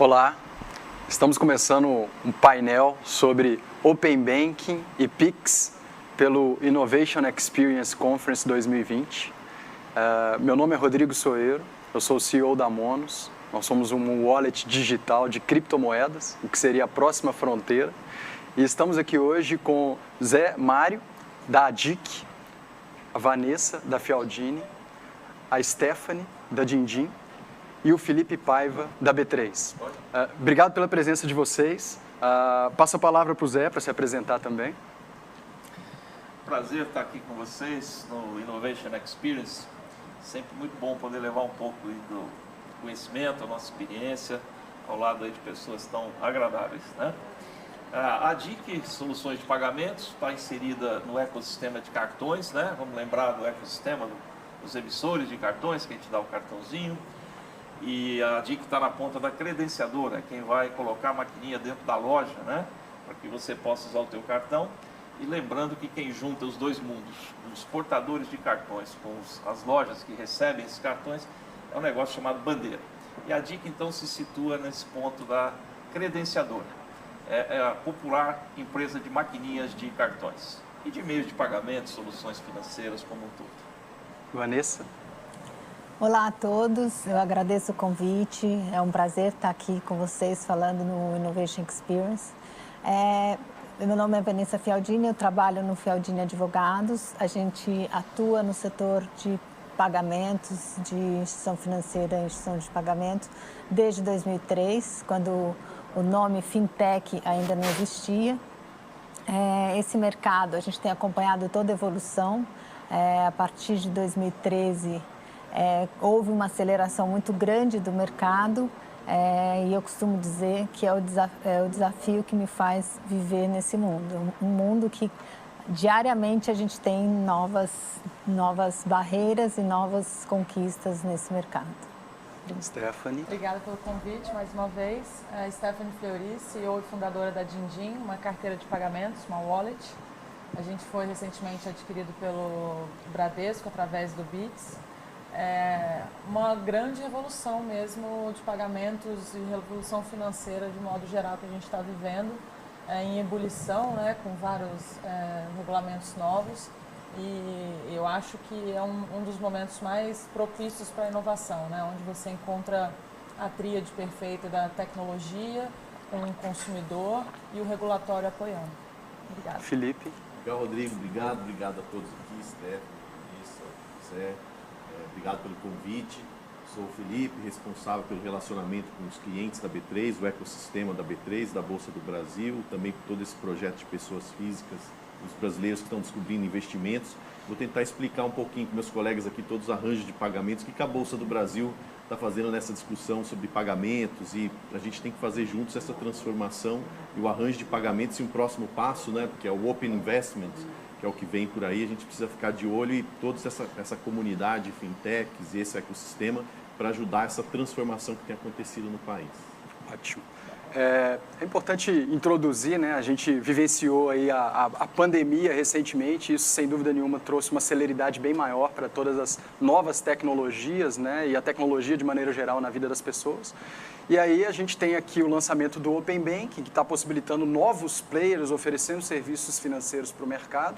Olá, estamos começando um painel sobre Open Banking e Pix pelo Innovation Experience Conference 2020. Meu nome é Rodrigo Soeiro, eu sou o CEO da Monos. Nós somos um wallet digital de criptomoedas, o que seria a próxima fronteira. E estamos aqui hoje com Zé Mário, da ADIC, a Vanessa, da Fialdini, a Stephanie, da Dindim, e o Felipe Paiva, da B3. Obrigado pela presença de vocês. Passo a palavra para o Zé, para se apresentar também. Prazer estar aqui com vocês no Innovation Experience. Sempre muito bom poder levar um pouco do conhecimento, a nossa experiência, ao lado aí de pessoas tão agradáveis, né? A ADIC Soluções de Pagamentos está inserida no ecossistema de cartões, né? Vamos lembrar do ecossistema dos emissores de cartões, que a gente dá o cartãozinho. E a ADIC está na ponta da credenciadora, quem vai colocar a maquininha dentro da loja, né? Para que você possa usar o teu cartão. E lembrando que quem junta os dois mundos, os portadores de cartões com as lojas que recebem esses cartões, é um negócio chamado bandeira. E a ADIC então se situa nesse ponto da credenciadora. É a popular empresa de maquininhas de cartões e de meios de pagamento, soluções financeiras como um todo. Vanessa. Olá a todos, eu agradeço o convite, é um prazer estar aqui com vocês falando no Innovation Experience. Meu nome é Vanessa Fialdini, eu trabalho no Fialdini Advogados, a gente atua no setor de pagamentos, de instituição financeira e instituição de pagamento, desde 2003, quando o nome Fintech ainda não existia. Esse mercado, a gente tem acompanhado toda a evolução, a partir de 2013, houve uma aceleração muito grande do mercado e eu costumo dizer que é o desafio que me faz viver nesse mundo. Um mundo que diariamente a gente tem novas barreiras e novas conquistas nesse mercado. Stephanie. Obrigada pelo convite mais uma vez. Stephanie Fleury, CEO e fundadora da Dindim, uma carteira de pagamentos, uma wallet. A gente foi recentemente adquirido pelo Bradesco através do Bits. Uma grande revolução mesmo de pagamentos e revolução financeira de modo geral que a gente está vivendo, em ebulição, né, com vários regulamentos novos, e eu acho que é um dos momentos mais propícios para a inovação, né, onde você encontra a tríade perfeita da tecnologia, com o consumidor e o regulatório apoiando. Obrigada. Felipe. Legal, Rodrigo, obrigado a todos aqui, Stephanie, Vanessa, Zé. Obrigado pelo convite. Sou o Felipe, responsável pelo relacionamento com os clientes da B3, o ecossistema da B3, da Bolsa do Brasil, também por todo esse projeto de pessoas físicas, os brasileiros que estão descobrindo investimentos. Vou tentar explicar um pouquinho para meus colegas aqui todos os arranjos de pagamentos, o que a Bolsa do Brasil está fazendo nessa discussão sobre pagamentos, e a gente tem que fazer juntos essa transformação e o arranjo de pagamentos e um próximo passo, né, que é o Open Investment, que é o que vem por aí. A gente precisa ficar de olho e toda essa comunidade, fintechs e esse ecossistema para ajudar essa transformação que tem acontecido no país. Ótimo. É importante introduzir, né? A gente vivenciou aí a pandemia recentemente, isso sem dúvida nenhuma trouxe uma celeridade bem maior para todas as novas tecnologias, né? E a tecnologia de maneira geral na vida das pessoas. E aí a gente tem aqui o lançamento do Open Banking, que está possibilitando novos players oferecendo serviços financeiros para o mercado.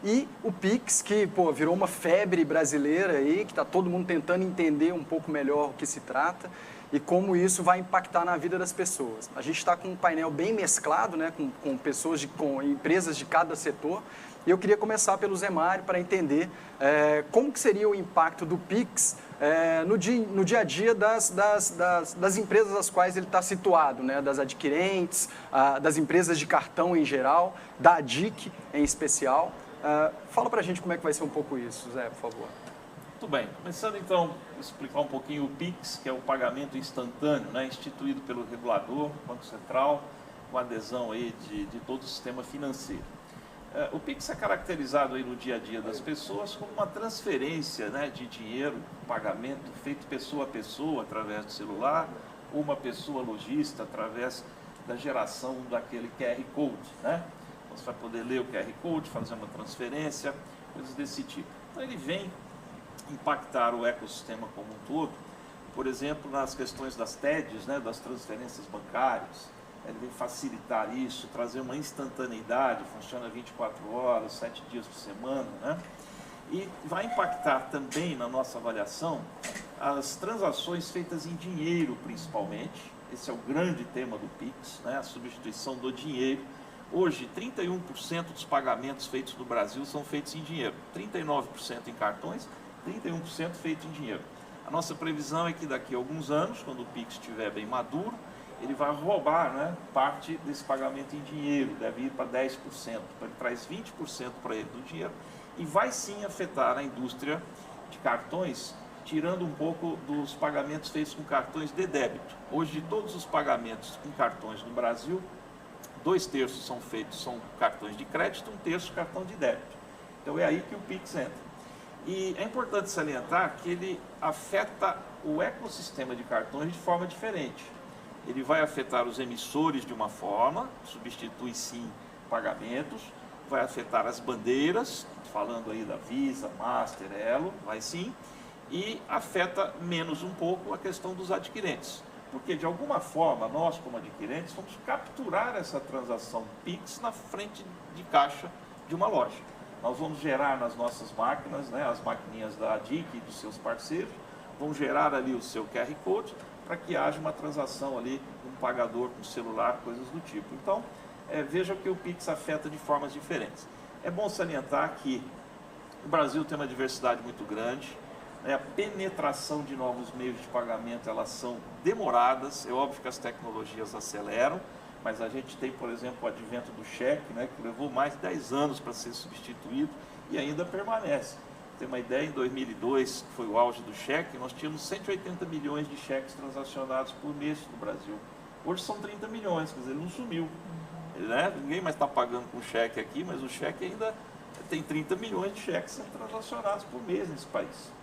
E o Pix, que virou uma febre brasileira aí, que está todo mundo tentando entender um pouco melhor o que se trata e como isso vai impactar na vida das pessoas. A gente está com um painel bem mesclado, né, com pessoas, com empresas de cada setor. E eu queria começar pelo Zé Mário para entender como que seria o impacto do Pix no dia a dia das empresas às quais ele está situado, né, das adquirentes, das empresas de cartão em geral, da ADIC em especial. Fala para a gente como é que vai ser um pouco isso, Zé, por favor. Muito bem, começando então a explicar um pouquinho o Pix, que é o pagamento instantâneo, né, instituído pelo regulador, Banco Central, com adesão aí de todo o sistema financeiro. O Pix é caracterizado aí no dia a dia das pessoas como uma transferência, né, de dinheiro, pagamento feito pessoa a pessoa através do celular, ou uma pessoa lojista através da geração daquele QR Code, né? Você vai poder ler o QR Code, fazer uma transferência, coisas desse tipo. Então ele vem impactar o ecossistema como um todo, por exemplo, nas questões das TEDs, né, das transferências bancárias. Ele vem facilitar isso, trazer uma instantaneidade, funciona 24 horas, 7 dias por semana, né? E vai impactar também na nossa avaliação as transações feitas em dinheiro, principalmente. Esse é o grande tema do Pix, né? A substituição do dinheiro. Hoje, 31% dos pagamentos feitos no Brasil são feitos em dinheiro, 39% em cartões, 31% feito em dinheiro. A nossa previsão é que daqui a alguns anos, quando o Pix estiver bem maduro, ele vai roubar, né, parte desse pagamento em dinheiro, deve ir para 10%, ele traz 20% para ele do dinheiro e vai sim afetar a indústria de cartões, tirando um pouco dos pagamentos feitos com cartões de débito. Hoje, de todos os pagamentos com cartões no Brasil, 2/3 são feitos, são cartões de crédito, 1/3 cartão de débito. Então é aí que o Pix entra. E é importante salientar que ele afeta o ecossistema de cartões de forma diferente. Ele vai afetar os emissores de uma forma, substitui sim pagamentos, vai afetar as bandeiras, falando aí da Visa, Master, Elo, vai sim, e afeta menos um pouco a questão dos adquirentes. Porque de alguma forma, nós como adquirentes, vamos capturar essa transação Pix na frente de caixa de uma loja. Nós vamos gerar nas nossas máquinas, né, as maquininhas da ADIC e dos seus parceiros, vão gerar ali o seu QR Code, para que haja uma transação ali, um pagador com celular, coisas do tipo. Então, veja que o Pix afeta de formas diferentes. É bom salientar que o Brasil tem uma diversidade muito grande, né? A penetração de novos meios de pagamento, elas são demoradas, é óbvio que as tecnologias aceleram, mas a gente tem, por exemplo, o advento do cheque, né, que levou mais de 10 anos para ser substituído e ainda permanece. Tem uma ideia, em 2002, que foi o auge do cheque, nós tínhamos 180 milhões de cheques transacionados por mês no Brasil. Hoje são 30 milhões, quer dizer, ele não sumiu. Né? Ninguém mais está pagando com cheque aqui, mas o cheque ainda tem 30 milhões de cheques sendo transacionados por mês nesse país.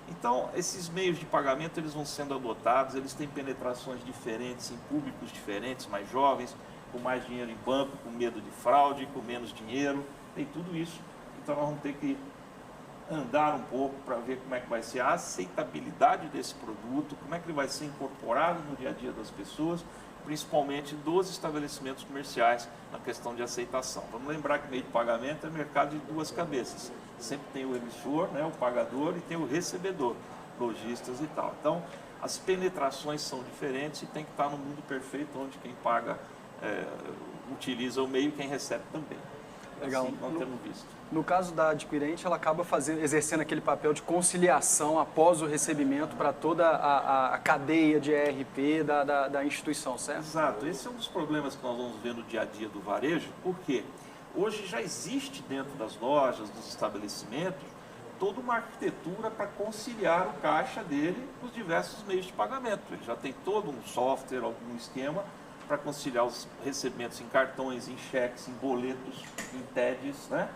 Então, esses meios de pagamento, eles vão sendo adotados, eles têm penetrações diferentes em públicos diferentes, mais jovens, com mais dinheiro em banco, com medo de fraude, com menos dinheiro, tem tudo isso. Então, nós vamos ter que andar um pouco para ver como é que vai ser a aceitabilidade desse produto, como é que ele vai ser incorporado no dia a dia das pessoas, principalmente dos estabelecimentos comerciais na questão de aceitação. Vamos lembrar que meio de pagamento é mercado de duas cabeças. Sempre tem o emissor, né, o pagador, e tem o recebedor, lojistas e tal. Então, as penetrações são diferentes e tem que estar no mundo perfeito, onde quem paga utiliza o meio e quem recebe também. Legal. Assim, nós temos visto. No caso da adquirente, ela acaba exercendo aquele papel de conciliação após o recebimento para toda a cadeia de ERP da instituição, certo? Exato. Esse é um dos problemas que nós vamos ver no dia a dia do varejo, porque hoje já existe dentro das lojas, dos estabelecimentos, toda uma arquitetura para conciliar o caixa dele com os diversos meios de pagamento. Ele já tem todo um software, algum esquema para conciliar os recebimentos em cartões, em cheques, em boletos, em TEDs, né?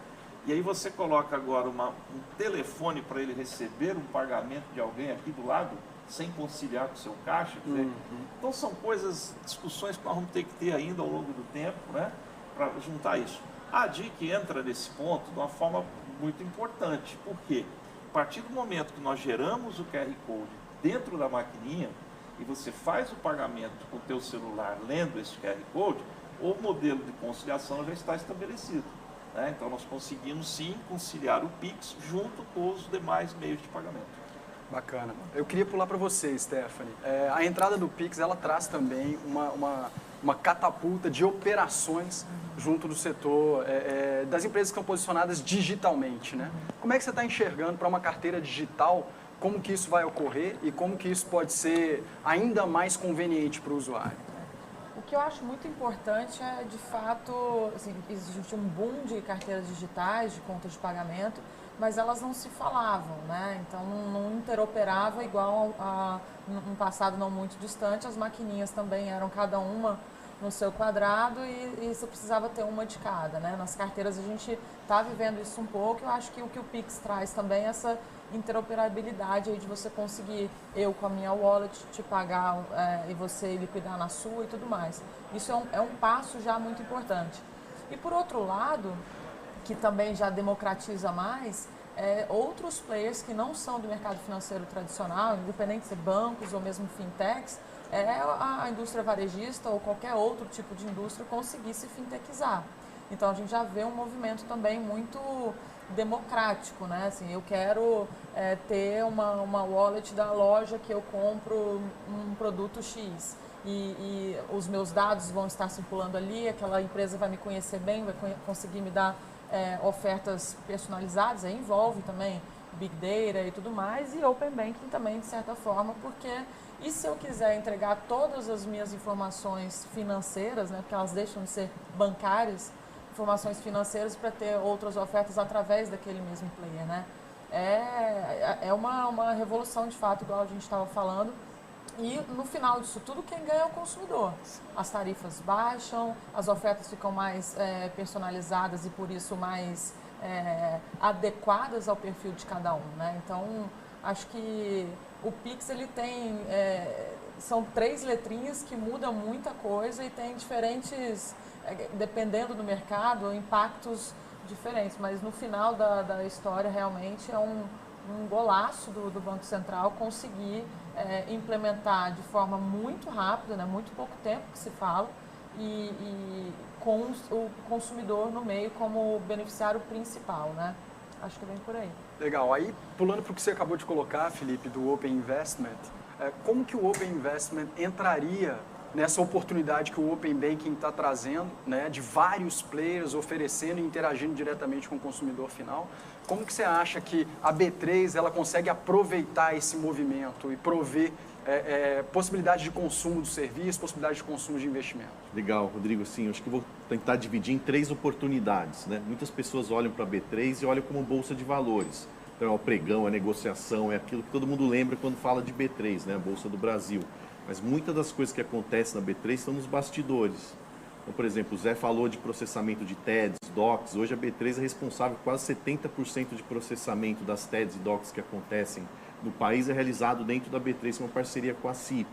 E aí você coloca agora um telefone para ele receber um pagamento de alguém aqui do lado, sem conciliar com o seu caixa. Quer dizer, então são coisas, discussões que nós vamos ter que ter ainda ao longo do tempo, né, para juntar isso. A ADIC entra nesse ponto de uma forma muito importante, porque a partir do momento que nós geramos o QR Code dentro da maquininha e você faz o pagamento com o teu celular lendo esse QR Code, o modelo de conciliação já está estabelecido. Então, nós conseguimos, sim, conciliar o Pix junto com os demais meios de pagamento. Bacana. Eu queria pular para você, Stephanie. A entrada do Pix, ela traz também uma catapulta de operações junto do setor das empresas que estão posicionadas digitalmente, né? Como é que você está enxergando para uma carteira digital, como que isso vai ocorrer e como que isso pode ser ainda mais conveniente para o usuário? O que eu acho muito importante é, de fato, assim, existe um boom de carteiras digitais, de contas de pagamento, mas elas não se falavam, né? Então não interoperava igual a um passado não muito distante. As maquininhas também eram cada uma no seu quadrado e você precisava ter uma de cada, né? Nas carteiras a gente está vivendo isso um pouco. Eu acho que o Pix traz também essa interoperabilidade aí de você conseguir, eu com a minha wallet, te pagar e você liquidar na sua e tudo mais. Isso é um passo já muito importante. E por outro lado, que também já democratiza mais, outros players que não são do mercado financeiro tradicional, independente de ser bancos ou mesmo fintechs, a indústria varejista ou qualquer outro tipo de indústria conseguir se fintechizar. Então a gente já vê um movimento também muito democrático, né? Assim, eu quero ter uma wallet da loja que eu compro um produto X e os meus dados vão estar circulando ali, aquela empresa vai me conhecer bem, vai conseguir me dar ofertas personalizadas, aí envolve também Big Data e tudo mais, e Open Banking também, de certa forma, porque e se eu quiser entregar todas as minhas informações financeiras, né, porque elas deixam de ser bancárias, informações financeiras para ter outras ofertas através daquele mesmo player, né? É uma revolução de fato, igual a gente estava falando. E no final disso tudo, quem ganha é o consumidor. As tarifas baixam, as ofertas ficam mais personalizadas e por isso mais adequadas ao perfil de cada um, né? Então, acho que o Pix ele tem são 3 letrinhas que mudam muita coisa e tem diferentes, dependendo do mercado, impactos diferentes. Mas no final da história, realmente, é um golaço do Banco Central conseguir implementar de forma muito rápida, né, muito pouco tempo que se fala, e com o consumidor no meio como beneficiário principal, né? Acho que vem por aí. Legal. Aí, pulando para o que você acabou de colocar, Felipe, do Open Investment, como que o Open Investment entraria nessa oportunidade que o Open Banking está trazendo, né, de vários players oferecendo e interagindo diretamente com o consumidor final? Como que você acha que a B3 ela consegue aproveitar esse movimento e prover possibilidade de consumo do serviço, possibilidade de consumo de investimento? Legal, Rodrigo. Sim, acho que eu vou tentar dividir em 3 oportunidades, né? Muitas pessoas olham para a B3 e olham como bolsa de valores. Então é o pregão, é a negociação, é aquilo que todo mundo lembra quando fala de B3, né? A Bolsa do Brasil. Mas muitas das coisas que acontecem na B3 estão nos bastidores. Então, por exemplo, o Zé falou de processamento de TEDs, DOCs. Hoje a B3 é responsável por quase 70% de processamento das TEDs e DOCs que acontecem no país, é realizado dentro da B3, uma parceria com a CIP.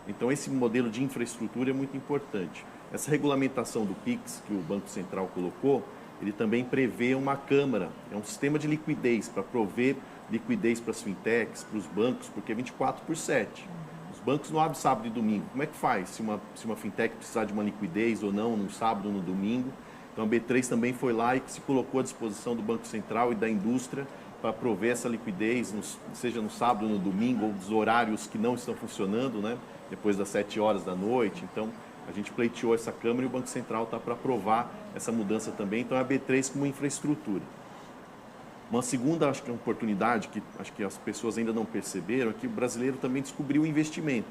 Então, esse modelo de infraestrutura é muito importante. Essa regulamentação do PIX que o Banco Central colocou, ele também prevê uma câmara, é um sistema de liquidez para prover liquidez para as fintechs, para os bancos, porque é 24/7. Os bancos não abrem sábado e domingo. Como é que faz se uma fintech precisar de uma liquidez ou não, no sábado ou no domingo? Então a B3 também foi lá e se colocou à disposição do Banco Central e da indústria para prover essa liquidez, seja no sábado ou no domingo, ou dos horários que não estão funcionando, né? Depois das 7 horas da noite. Então a gente pleiteou essa Câmara e o Banco Central está para aprovar essa mudança também. Então a B3 como infraestrutura. Uma segunda, acho que é uma oportunidade que acho que as pessoas ainda não perceberam, é que o brasileiro também descobriu o investimento.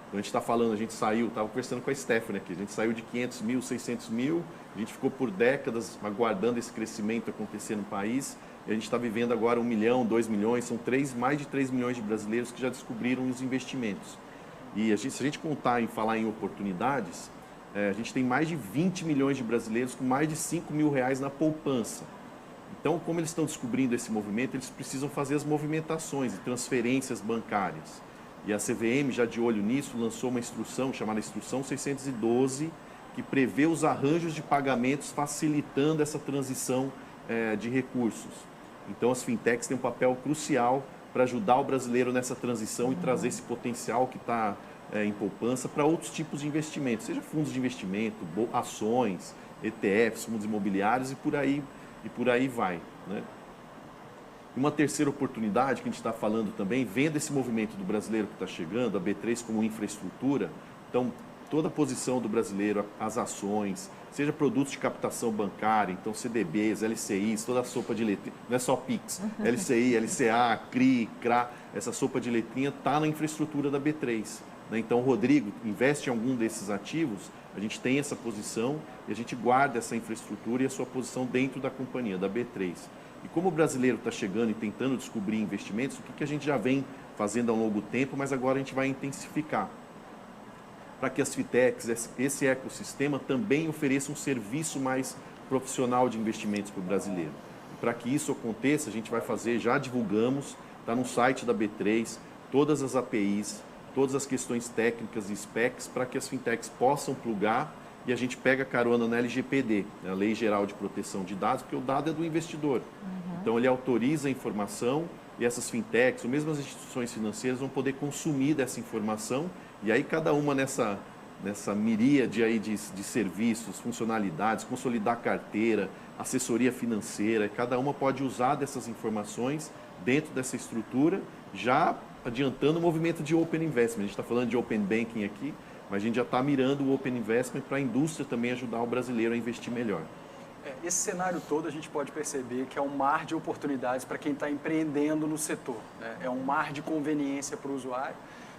Então, a gente está falando, a gente saiu, estava conversando com a Stephanie aqui, a gente saiu de 500 mil, 600 mil, a gente ficou por décadas aguardando esse crescimento acontecer no país, e a gente está vivendo agora 1 milhão, 2 milhões, são mais de 3 milhões de brasileiros que já descobriram os investimentos. E se a gente contar em falar em oportunidades, a gente tem mais de 20 milhões de brasileiros com mais de 5 mil reais na poupança. Então, como eles estão descobrindo esse movimento, eles precisam fazer as movimentações e transferências bancárias. E a CVM, já de olho nisso, lançou uma instrução chamada Instrução 612, que prevê os arranjos de pagamentos facilitando essa transição de recursos. Então, as fintechs têm um papel crucial para ajudar o brasileiro nessa transição e trazer esse potencial que está em poupança para outros tipos de investimentos, seja fundos de investimento, ações, ETFs, fundos imobiliários e por aí vai, né? Uma terceira oportunidade que a gente está falando também, vendo esse movimento do brasileiro que está chegando, a B3 como infraestrutura, então toda a posição do brasileiro, as ações, seja produtos de captação bancária, então CDBs, LCIs, toda a sopa de letrinha, não é só PIX, LCI, LCA, CRI, CRA, essa sopa de letrinha está na infraestrutura da B3. Né? Então o Rodrigo investe em algum desses ativos, a gente tem essa posição e a gente guarda essa infraestrutura e a sua posição dentro da companhia, da B3. E como o brasileiro está chegando e tentando descobrir investimentos, o que a gente já vem fazendo há um longo tempo, mas agora a gente vai intensificar. Para que as fintechs, esse ecossistema também ofereça um serviço mais profissional de investimentos para o brasileiro. Para que isso aconteça, a gente vai fazer, já divulgamos, está no site da B3, todas as APIs, todas as questões técnicas e specs para que as fintechs possam plugar e a gente pega carona na LGPD, né, a Lei Geral de Proteção de Dados, porque o dado é do investidor. Então, ele autoriza a informação e essas fintechs, ou mesmo as instituições financeiras, vão poder consumir dessa informação e aí cada uma nessa miríade aí de serviços, funcionalidades, consolidar carteira, assessoria financeira, cada uma pode usar dessas informações dentro dessa estrutura, já adiantando o movimento de Open Investment. A gente está falando de Open Banking aqui, mas a gente já está mirando o Open Investment para a indústria também ajudar o brasileiro a investir melhor. Esse cenário todo a gente pode perceber que é um mar de oportunidades para quem está empreendendo no setor, né? É um mar de conveniência para o usuário,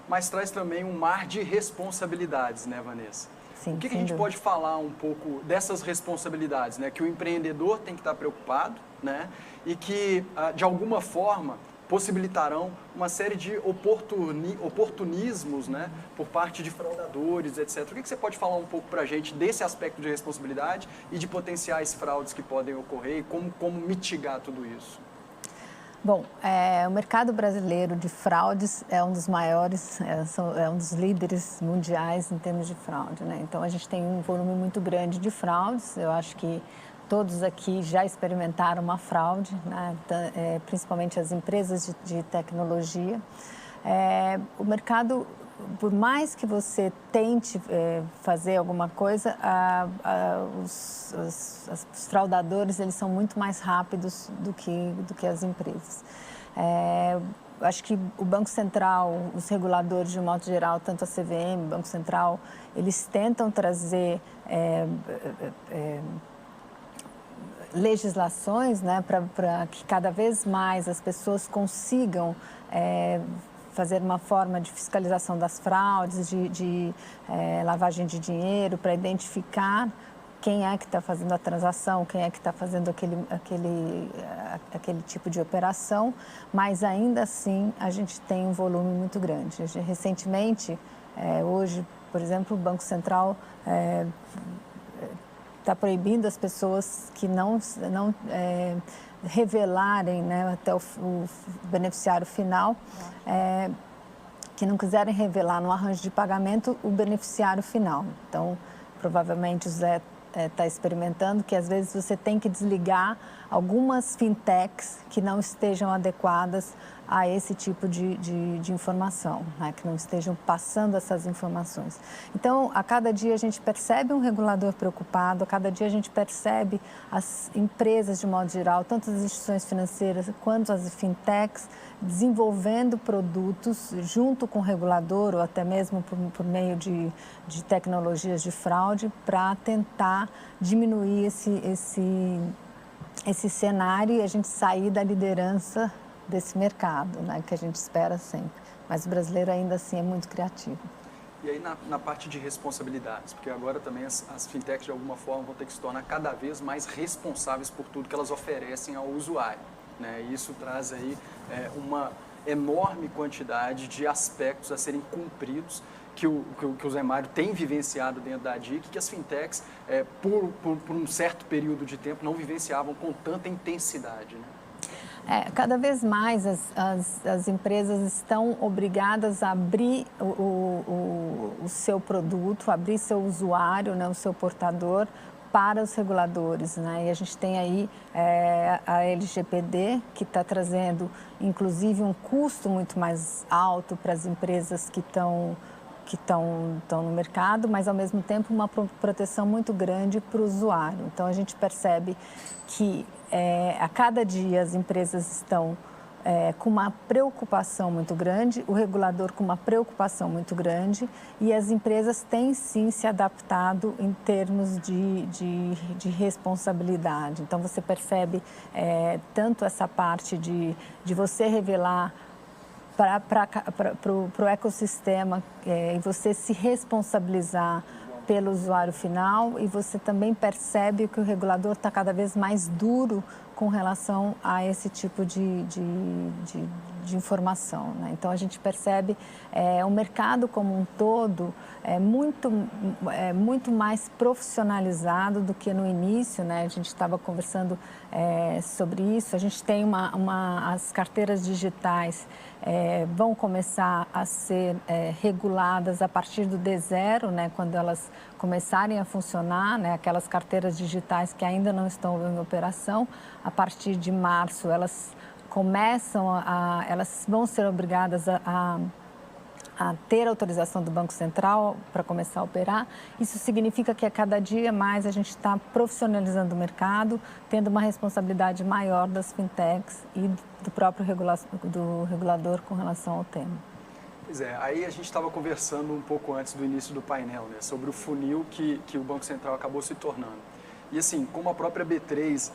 mas traz também um mar de responsabilidades, né, Vanessa? Sim, o que a gente pode falar um pouco dessas responsabilidades, né? Que o empreendedor tem que estar preocupado, né? E que, de alguma forma, possibilitarão uma série de oportunismos, né? Por parte de fraudadores, etc. O que você pode falar um pouco para a gente desse aspecto de responsabilidade e de potenciais fraudes que podem ocorrer e como mitigar tudo isso? Bom, o mercado brasileiro de fraudes é um dos maiores, é um dos líderes mundiais em termos de fraude, né? Então, a gente tem um volume muito grande de fraudes. Eu acho que todos aqui já experimentaram uma fraude, né? Principalmente as empresas de tecnologia. O mercado, por mais que você tente fazer alguma coisa, os fraudadores eles são muito mais rápidos do que as empresas. Acho que o Banco Central, os reguladores de um modo geral, tanto a CVM, o Banco Central, eles tentam trazer legislações, né, para que cada vez mais as pessoas consigam fazer uma forma de fiscalização das fraudes, de lavagem de dinheiro, para identificar quem é que está fazendo a transação, quem é que está fazendo aquele tipo de operação, mas ainda assim a gente tem um volume muito grande. Recentemente, hoje, por exemplo, o Banco Central está proibindo as pessoas que não revelarem, né, até o beneficiário final, que não quiserem revelar no arranjo de pagamento o beneficiário final. Então, provavelmente o Zé está experimentando que às vezes você tem que desligar algumas fintechs que não estejam adequadas a esse tipo de informação, né? Que não estejam passando essas informações. Então, a cada dia a gente percebe um regulador preocupado, a cada dia a gente percebe as empresas de modo geral, tanto as instituições financeiras quanto as fintechs, desenvolvendo produtos junto com o regulador ou até mesmo por meio de tecnologias de fraude para tentar diminuir esse cenário e a gente sair da liderança desse mercado, né, que a gente espera sempre. Mas o brasileiro ainda assim é muito criativo. E aí na parte de responsabilidades, porque agora também as fintechs de alguma forma vão ter que se tornar cada vez mais responsáveis por tudo que elas oferecem ao usuário, né? E isso traz aí uma enorme quantidade de aspectos a serem cumpridos que o Zé Mário tem vivenciado dentro da DIC, que as fintechs, por um certo período de tempo, não vivenciavam com tanta intensidade, né? Cada vez mais as empresas estão obrigadas a abrir o seu produto, abrir seu usuário, né, o seu portador, para os reguladores, né? E a gente tem aí a LGPD, que está trazendo, inclusive, um custo muito mais alto para as empresas que estão no mercado, mas, ao mesmo tempo, uma proteção muito grande para o usuário. Então, a gente percebe que, a cada dia, as empresas estão com uma preocupação muito grande, o regulador com uma preocupação muito grande, e as empresas têm, sim, se adaptado em termos de responsabilidade. Então, você percebe tanto essa parte de você revelar para o ecossistema e você se responsabilizar pelo usuário final, e você também percebe que o regulador está cada vez mais duro com relação a esse tipo de informação, né? Então, a gente percebe o mercado como um todo muito mais profissionalizado do que no início, né? A gente estava conversando sobre isso. A gente tem as carteiras digitais vão começar a ser reguladas a partir do D0, né? Quando elas começarem a funcionar, né, aquelas carteiras digitais que ainda não estão em operação, a partir de março elas elas vão ser obrigadas a ter autorização do Banco Central para começar a operar. Isso significa que a cada dia mais a gente está profissionalizando o mercado, tendo uma responsabilidade maior das fintechs e do próprio regulador com relação ao tema. Pois é, aí a gente estava conversando um pouco antes do início do painel, né, sobre o funil que o Banco Central acabou se tornando. E assim, como a própria B3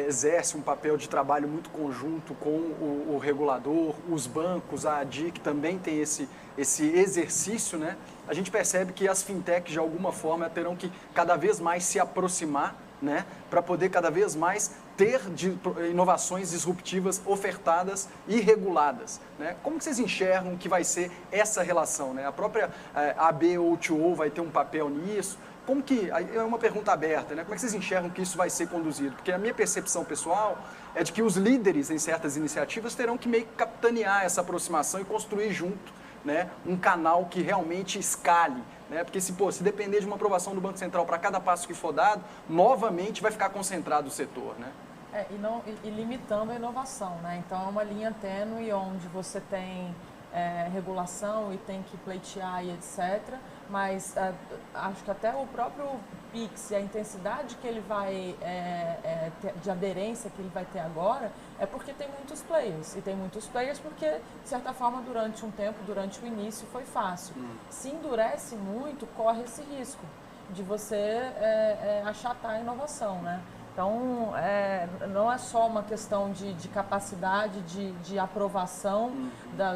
exerce um papel de trabalho muito conjunto com o regulador, os bancos, a ADIC também tem esse exercício, né? A gente percebe que as fintechs, de alguma forma, terão que cada vez mais se aproximar, né? Para poder cada vez mais ter inovações disruptivas ofertadas e reguladas, né? Como que vocês enxergam que vai ser essa relação, né? A própria ABO2O vai ter um papel nisso? Como que, é uma pergunta aberta, né? Como é que vocês enxergam que isso vai ser conduzido? Porque a minha percepção pessoal é de que os líderes em certas iniciativas terão que meio que capitanear essa aproximação e construir junto, né, um canal que realmente escale, né? Porque se depender de uma aprovação do Banco Central para cada passo que for dado, novamente vai ficar concentrado o setor, né? E limitando a inovação, né? Então é uma linha tênue onde você tem regulação e tem que pleitear e etc. Mas acho que até o próprio Pix e a intensidade que ele vai de aderência que ele vai ter agora é porque tem muitos players. E tem muitos players porque, de certa forma, durante um tempo, durante o início, foi fácil. Se endurece muito, corre esse risco de você achatar a inovação, né? Então, não é só uma questão de capacidade de aprovação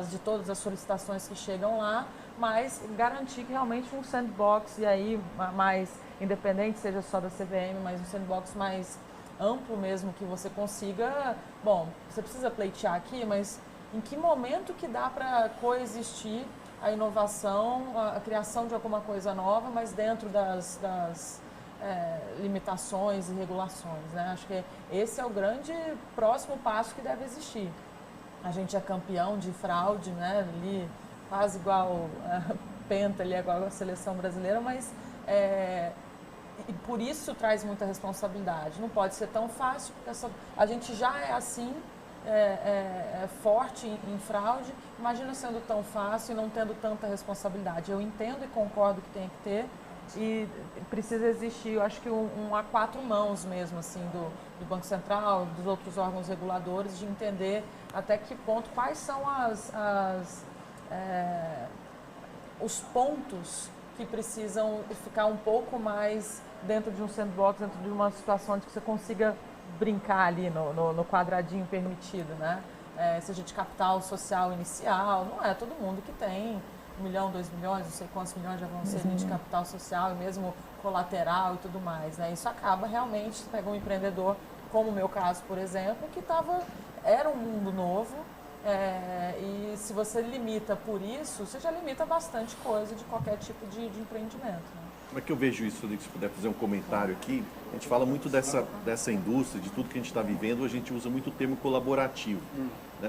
de todas as solicitações que chegam lá, mas garantir que realmente um sandbox, e aí mais independente, seja só da CVM, mas um sandbox mais amplo mesmo, que você consiga, bom, você precisa pleitear aqui, mas em que momento que dá para coexistir a inovação, a criação de alguma coisa nova, mas dentro das limitações e regulações, né? Acho que esse é o grande próximo passo que deve existir. A gente é campeão de fraude, né? Ali, quase igual a Penta, ali, igual a seleção brasileira, mas e por isso traz muita responsabilidade. Não pode ser tão fácil, porque a gente já é assim, forte em fraude, imagina sendo tão fácil e não tendo tanta responsabilidade. Eu entendo e concordo que tem que ter, e precisa existir, eu acho que um a quatro mãos mesmo, assim, do Banco Central, dos outros órgãos reguladores, de entender até que ponto, quais são os pontos que precisam ficar um pouco mais dentro de um sandbox, dentro de uma situação onde você consiga brincar ali no quadradinho permitido, né? Seja de capital social inicial, não é todo mundo que tem 1 milhão, 2 milhões, não sei quantos milhões já vão ser de capital social e mesmo colateral e tudo mais, né? Isso acaba realmente, você pega um empreendedor, como o meu caso, por exemplo, que era um mundo novo, e se você limita por isso, você já limita bastante coisa de qualquer tipo de empreendimento, né? Como é que eu vejo isso, Rodrigo? Se puder fazer um comentário aqui. A gente fala muito dessa indústria, de tudo que a gente está vivendo, a gente usa muito o termo colaborativo.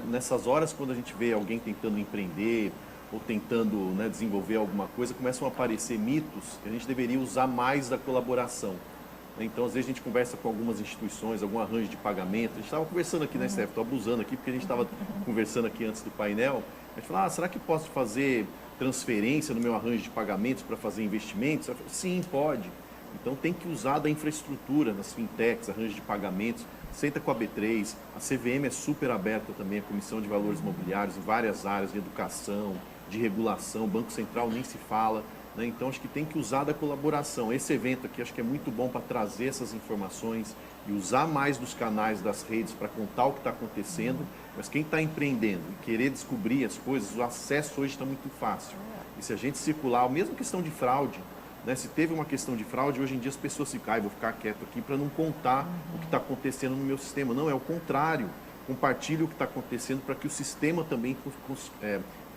Nessas horas, quando a gente vê alguém tentando empreender ou tentando, né, desenvolver alguma coisa, começam a aparecer mitos que a gente deveria usar mais da colaboração. Então, às vezes, a gente conversa com algumas instituições, algum arranjo de pagamento. A gente estava conversando aqui, né, Steph? Estou abusando aqui, porque a gente estava conversando aqui antes do painel. A gente falou, será que posso fazer transferência no meu arranjo de pagamentos para fazer investimentos? Eu falei, sim, pode. Então, tem que usar da infraestrutura nas fintechs, arranjo de pagamentos. Senta com a B3, a CVM é super aberta também, a Comissão de Valores Imobiliários, em várias áreas de educação, de regulação, Banco Central nem se fala, né? Então acho que tem que usar da colaboração. Esse evento aqui acho que é muito bom para trazer essas informações e usar mais dos canais das redes para contar o que está acontecendo, mas quem está empreendendo e querer descobrir as coisas, o acesso hoje está muito fácil. E se a gente circular, a mesma questão de fraude, né? Se teve uma questão de fraude, hoje em dia as pessoas ficam, vou ficar quieto aqui para não contar o que está acontecendo no meu sistema. Não, é o contrário. Compartilhe o que está acontecendo para que o sistema também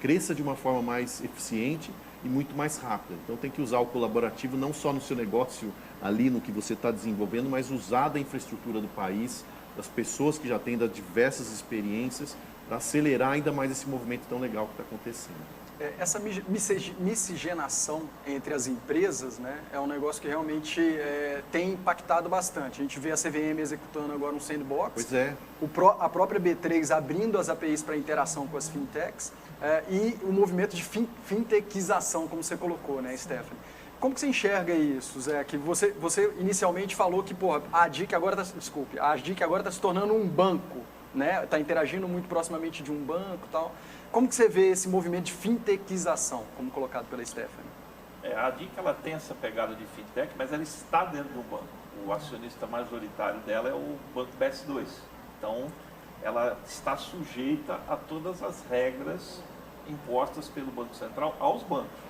cresça de uma forma mais eficiente e muito mais rápida. Então tem que usar o colaborativo não só no seu negócio, ali no que você está desenvolvendo, mas usar da infraestrutura do país, das pessoas que já têm, das diversas experiências, para acelerar ainda mais esse movimento tão legal que está acontecendo. Essa miscigenação entre as empresas, né, é um negócio que realmente tem impactado bastante. A gente vê a CVM executando agora um sandbox, Pois é. a própria B3 abrindo as APIs para interação com as fintechs e o movimento de fintechização, como você colocou, né, Stephanie? Como que você enxerga isso, Zé? Que você inicialmente falou que a ADIC agora está se tornando um banco, né? Está interagindo muito proximamente de um banco e tal. Como que você vê esse movimento de fintechização, como colocado pela Stephanie? A DIC ela tem essa pegada de fintech, mas ela está dentro de um banco. O acionista majoritário dela é o Banco BS2. Então, ela está sujeita a todas as regras impostas pelo Banco Central aos bancos.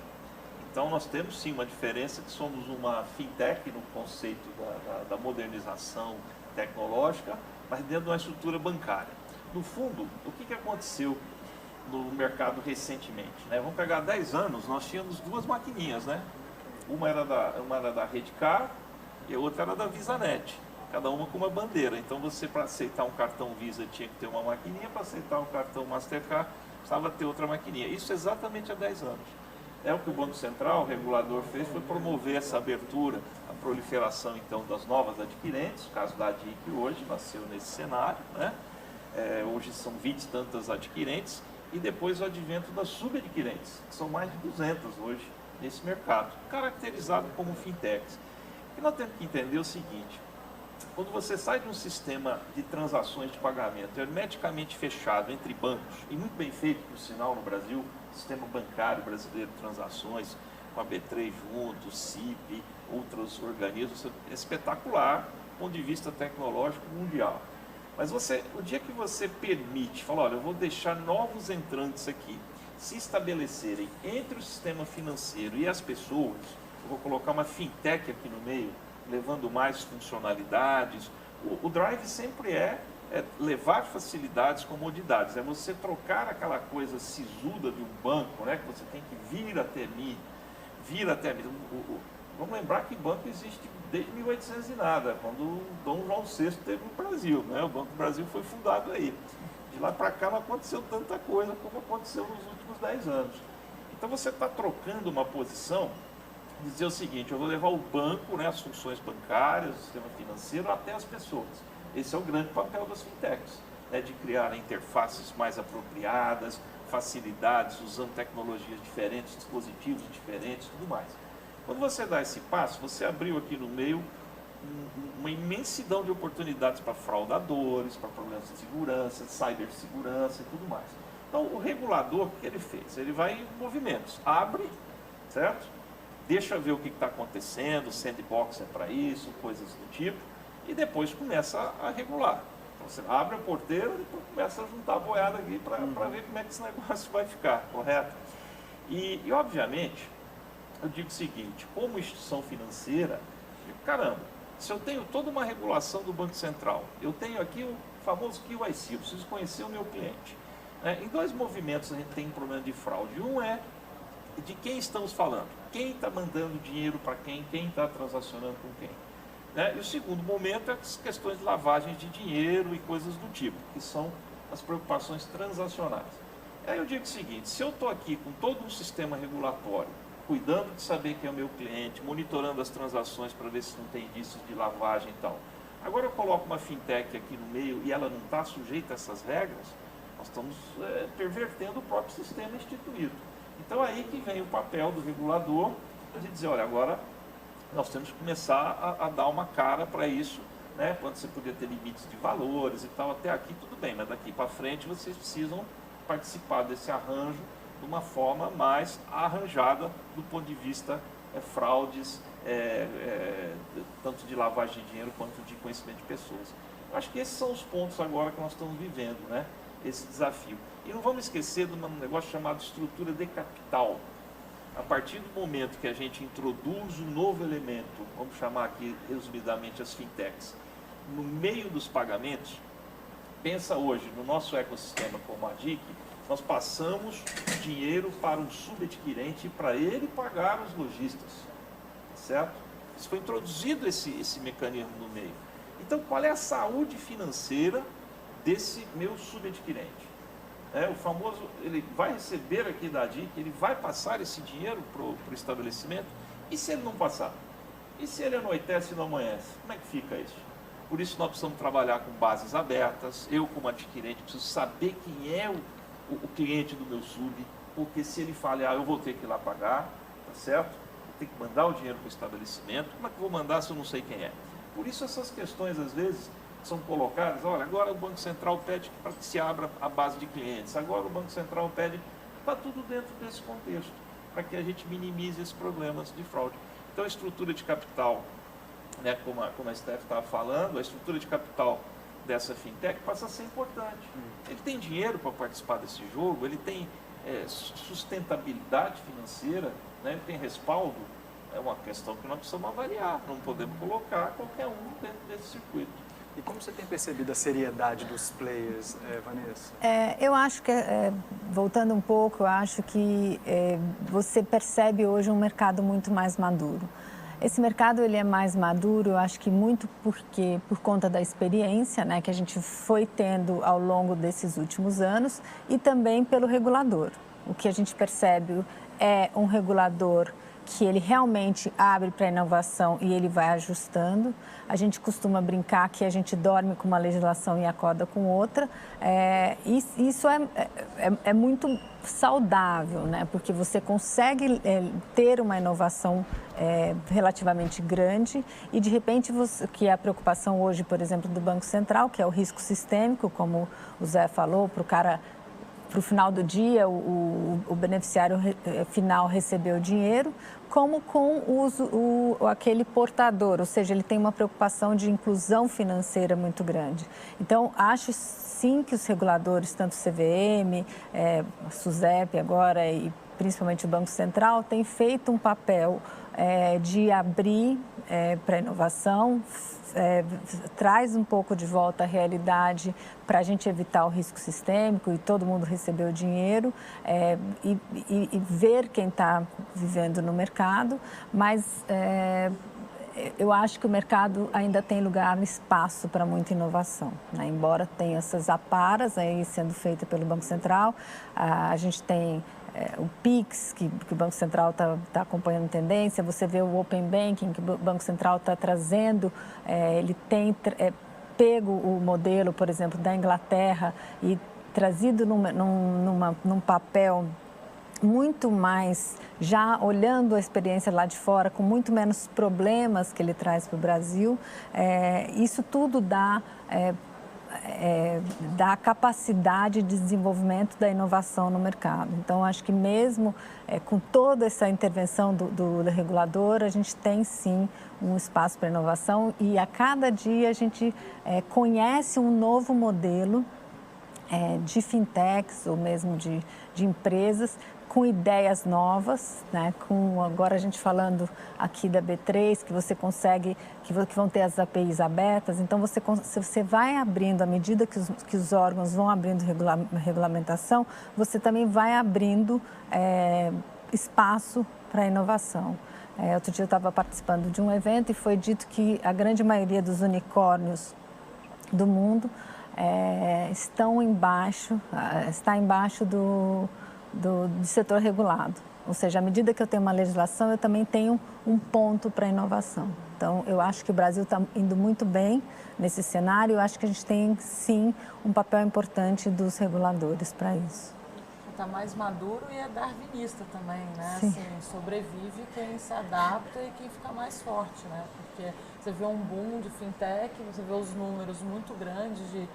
Então, nós temos sim uma diferença que somos uma fintech no conceito da modernização tecnológica, mas dentro de uma estrutura bancária. No fundo, o que aconteceu no mercado recentemente, né? Vamos pegar 10 anos, nós tínhamos duas maquininhas, né? Uma era da Redcar e a outra era da VisaNet, cada uma com uma bandeira. Então você, para aceitar um cartão Visa, tinha que ter uma maquininha, para aceitar um cartão Mastercard, precisava ter outra maquininha. Isso exatamente há 10 anos. O que o Banco Central, o regulador, fez foi promover essa abertura, a proliferação então das novas adquirentes. O caso da ADIC hoje nasceu nesse cenário, né? Hoje são 20 e tantas adquirentes. E depois o advento das subadquirentes, que são mais de 200 hoje nesse mercado, caracterizado como fintechs. E nós temos que entender o seguinte: quando você sai de um sistema de transações de pagamento hermeticamente fechado entre bancos, e muito bem feito, por sinal, no Brasil, sistema bancário brasileiro de transações, com a B3 junto, CIP, outros organismos, é espetacular do ponto de vista tecnológico mundial. Mas o dia que você permite, fala, olha, eu vou deixar novos entrantes aqui se estabelecerem entre o sistema financeiro e as pessoas, eu vou colocar uma fintech aqui no meio, levando mais funcionalidades. O drive sempre é levar facilidades, comodidades, é você trocar aquela coisa sisuda de um banco, né, que você tem que vir até mim. Vamos lembrar que banco existe desde 1800 e nada, quando Dom João VI teve no Brasil, né? O Banco do Brasil foi fundado aí. De lá para cá não aconteceu tanta coisa como aconteceu nos últimos 10 anos. Então você está trocando uma posição, dizer o seguinte: eu vou levar o banco, né, as funções bancárias, o sistema financeiro, até as pessoas. Esse é o grande papel das fintechs, né, de criar interfaces mais apropriadas, facilidades, usando tecnologias diferentes, dispositivos diferentes, tudo mais. Quando você dá esse passo, você abriu aqui no meio uma imensidão de oportunidades para fraudadores, para problemas de segurança, de cibersegurança e tudo mais. Então, o regulador, o que ele fez? Ele vai em movimentos, abre, certo? Deixa ver o que está acontecendo, sandbox é para isso, coisas do tipo, e depois começa a regular. Então, você abre a porteira e depois começa a juntar a boiada aqui para ver como é que esse negócio vai ficar, correto? E obviamente, eu digo o seguinte: como instituição financeira, caramba, se eu tenho toda uma regulação do Banco Central, eu tenho aqui o famoso KYC, eu preciso conhecer o meu cliente. Em dois movimentos a gente tem um problema de fraude. Um é de quem estamos falando, quem está mandando dinheiro para quem está transacionando com quem. E o segundo momento é as questões de lavagem de dinheiro e coisas do tipo, que são as preocupações transacionais. Aí eu digo o seguinte: se eu estou aqui com todo um sistema regulatório, cuidando de saber quem é o meu cliente, monitorando as transações para ver se não tem indícios de lavagem e tal. Agora eu coloco uma fintech aqui no meio e ela não está sujeita a essas regras, nós estamos pervertendo o próprio sistema instituído. Então aí que vem o papel do regulador de dizer, olha, agora nós temos que começar a dar uma cara para isso, né? Quando você podia ter limites de valores e tal, até aqui tudo bem, mas daqui para frente vocês precisam participar desse arranjo de uma forma mais arranjada do ponto de vista fraudes, tanto de lavagem de dinheiro quanto de conhecimento de pessoas. Eu acho que esses são os pontos agora que nós estamos vivendo, né? Esse desafio. E não vamos esquecer de um negócio chamado estrutura de capital. A partir do momento que a gente introduz um novo elemento, vamos chamar aqui resumidamente as fintechs, no meio dos pagamentos, pensa hoje no nosso ecossistema como a DIC, nós passamos dinheiro para um subadquirente para ele pagar os lojistas, certo? Isso foi introduzido esse mecanismo no meio. Então, qual é a saúde financeira desse meu subadquirente? o famoso, ele vai receber aqui da DIC, ele vai passar esse dinheiro para o estabelecimento, e se ele não passar? E se ele anoitece e não amanhece? Como é que fica isso? Por isso nós precisamos trabalhar com bases abertas, eu como adquirente preciso saber quem é o cliente do meu sub, porque se ele falhar eu vou ter que ir lá pagar, tá certo? Vou ter que mandar o dinheiro para o estabelecimento, como é que eu vou mandar se eu não sei quem é? Por isso essas questões às vezes são colocadas, olha, agora o Banco Central pede para que se abra a base de clientes, agora o Banco Central pede, está tudo dentro desse contexto, para que a gente minimize esses problemas de fraude. Então a estrutura de capital, né, como a Steph estava falando, a estrutura de capital dessa fintech passa a ser importante. Ele tem dinheiro para participar desse jogo, ele tem sustentabilidade financeira, né, ele tem respaldo, é uma questão que nós precisamos avaliar, não podemos colocar qualquer um dentro desse circuito. E como você tem percebido a seriedade dos players, Vanessa? Eu acho que, voltando um pouco, eu acho que você percebe hoje um mercado muito mais maduro. Esse mercado ele é mais maduro, eu acho que muito por conta da experiência, né, que a gente foi tendo ao longo desses últimos anos e também pelo regulador. O que a gente percebe é um regulador que ele realmente abre para a inovação e ele vai ajustando. A gente costuma brincar que a gente dorme com uma legislação e acorda com outra. Isso é muito saudável, né? Porque você consegue ter uma inovação relativamente grande e, de repente, que é a preocupação hoje, por exemplo, do Banco Central, que é o risco sistêmico, como o Zé falou, para o final do dia, o beneficiário final recebeu o dinheiro, como com aquele portador, ou seja, ele tem uma preocupação de inclusão financeira muito grande. Então, acho sim que os reguladores, tanto o CVM, a SUSEP agora e principalmente o Banco Central, têm feito um papel de abrir para a inovação, traz um pouco de volta a realidade para a gente evitar o risco sistêmico e todo mundo receber o dinheiro e ver quem está vivendo no mercado, mas eu acho que o mercado ainda tem lugar, espaço para muita inovação, né? Embora tenha essas aparas aí sendo feitas pelo Banco Central, a gente tem o PIX, que o Banco Central está acompanhando tendência, você vê o Open Banking, que o Banco Central está trazendo, ele tem pego o modelo, por exemplo, da Inglaterra e trazido num papel muito mais, já olhando a experiência lá de fora, com muito menos problemas que ele traz para o Brasil. Isso tudo dá a capacidade de desenvolvimento da inovação no mercado. Então, acho que mesmo com toda essa intervenção do regulador, a gente tem sim um espaço para inovação e a cada dia a gente conhece um novo modelo de fintechs ou mesmo de empresas com ideias novas, né? Agora a gente falando aqui da B3, que você consegue, que vão ter as APIs abertas, então você vai abrindo, à medida que os órgãos vão abrindo regulamentação, você também vai abrindo espaço para a inovação. Outro dia eu estava participando de um evento e foi dito que a grande maioria dos unicórnios do mundo está embaixo do setor regulado. Ou seja, à medida que eu tenho uma legislação, eu também tenho um ponto para inovação. Então, eu acho que o Brasil está indo muito bem nesse cenário. Eu acho que a gente tem, sim, um papel importante dos reguladores para isso. Está mais maduro e é darwinista também, né? Sim. Assim, sobrevive quem se adapta e quem fica mais forte, né? Porque você vê um boom de fintech, você vê os números muito grandes de